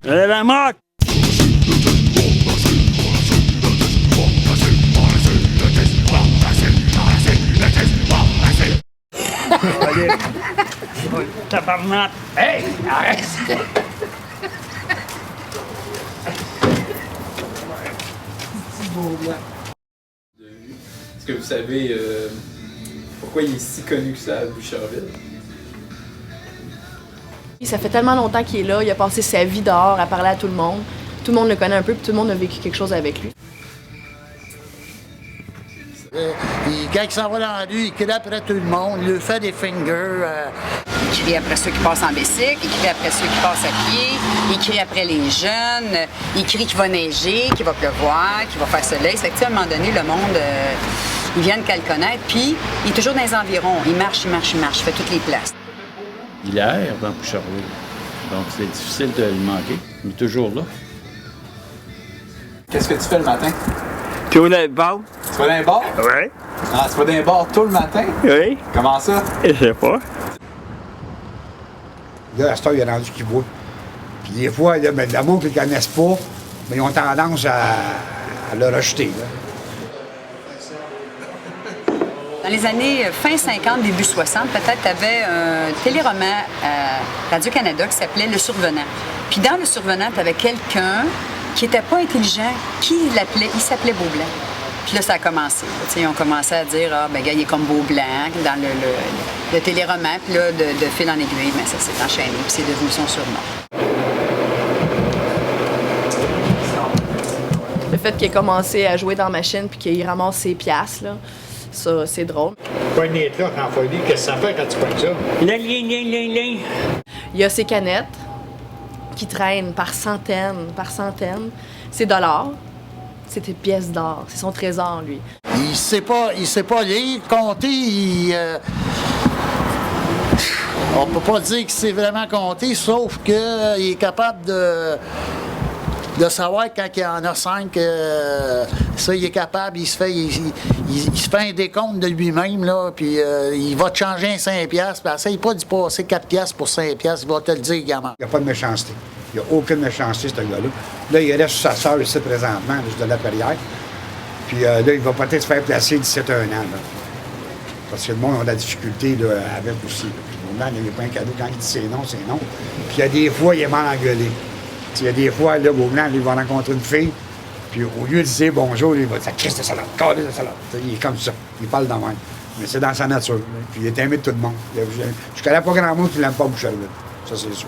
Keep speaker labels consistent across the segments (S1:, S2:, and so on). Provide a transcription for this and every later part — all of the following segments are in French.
S1: La moque! Allez. Tabarnak!
S2: Hey! Arrête!
S3: Est-ce que vous savez pourquoi il est si connu que ça à Boucherville?
S4: Ça fait tellement longtemps qu'il est là, il a passé sa vie dehors à parler à tout le monde. Tout le monde le connaît un peu, puis tout le monde a vécu quelque chose avec lui.
S5: Quand il s'en va dans la rue, il crie après tout le monde, il lui fait des fingers.
S6: Il crie après ceux qui passent en bicycle, il crie après ceux qui passent à pied, il crie après les jeunes, il crie qu'il va neiger, qu'il va pleuvoir, qu'il va faire soleil. C'est que, à un moment donné, le monde, ils viennent qu'à le connaître, puis il est toujours dans les environs. Il marche, il fait toutes les places.
S1: Il erre dans Boucherville. Donc c'est difficile de le manquer. Il est toujours là.
S3: Qu'est-ce que tu fais le matin?
S1: Tu vas dans le bar?
S3: Tu vas dans un bar?
S1: Oui.
S3: Ah, tu vas dans un bar tôt le matin?
S1: Oui.
S3: Comment ça?
S1: Je sais pas.
S2: Là, à cette heure, il y a rendu qui boit. Puis des fois, là, ben, le monde qui ne le connaissent pas, mais ils ont tendance à le rejeter. Là.
S6: Dans les années fin 50, début 60, peut-être, tu avais un téléroman à Radio-Canada qui s'appelait Le Survenant. Puis dans Le Survenant, tu avais quelqu'un qui n'était pas intelligent, qui l'appelait, il s'appelait Beaublanc. Puis là, ça a commencé. Ils ont commencé à dire, ah, ben, gars, il est comme Beaublanc dans le téléroman. Puis là, de fil en aiguille, ben, ça s'est enchaîné, puis c'est devenu son surnom.
S4: Le fait qu'il ait commencé à jouer dans la machine puis qu'il ramasse ses piastres, là, ça, c'est drôle.
S7: Pogner là quand faut dire, qu'est-ce que ça fait quand tu pognes ça?
S4: Il y a ses canettes qui traînent par centaines. C'est dollars. C'est des pièces d'or. C'est son trésor, lui.
S5: Il sait pas lire, compter, on peut pas dire qu'il sait vraiment compter, sauf qu'il est capable de savoir quand il y en a 5, ça, il est capable, il se fait un décompte de lui-même, là, puis il va te changer un 5$, puis essaye pas d'y passer 4$ pour 5$, il va te le dire également.
S2: Il n'y a pas de méchanceté. Il n'y a aucune méchanceté, ce gars-là. Là, il reste sur sa sœur ici présentement, juste de la Perrière. Puis là, il va peut-être se faire placer d'ici 1 an. Là. Parce que le monde a de la difficulté là, avec aussi. Là. Puis le moment, il n'est pas un cadeau. Quand il dit c'est non, c'est non. Puis il y a des fois, il est mal engueulé. Il y a des fois, là, Beaublanc, il va rencontrer une fille, puis au lieu de dire bonjour, il va dire « Christ de salade, calé de salade ». Il est comme ça, il parle de même. Mais c'est dans sa nature. Là. Puis il est aimé de tout le monde. Je connais pas grand monde qui l'aime pas Boucherville. Ça, c'est sûr.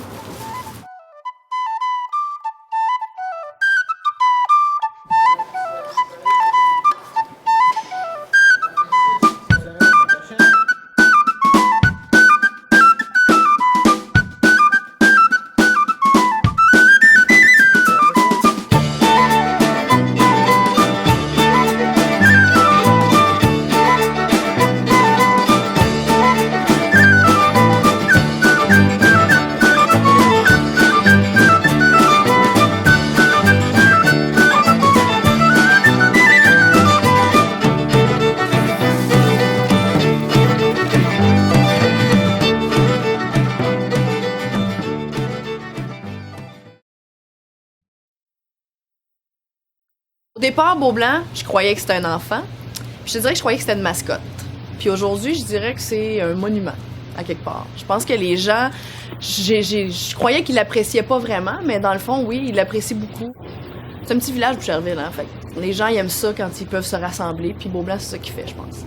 S4: Au départ, Beaublanc, je croyais que c'était un enfant. Puis je te dirais que je croyais que c'était une mascotte. Puis aujourd'hui, je dirais que c'est un monument, à quelque part. Je pense que les gens, je croyais qu'ils l'appréciaient pas vraiment, mais dans le fond, oui, ils l'apprécient beaucoup. C'est un petit village, Boucherville, hein. Fait que les gens, ils aiment ça quand ils peuvent se rassembler. Puis Beaublanc, c'est ça qu'il fait, je pense.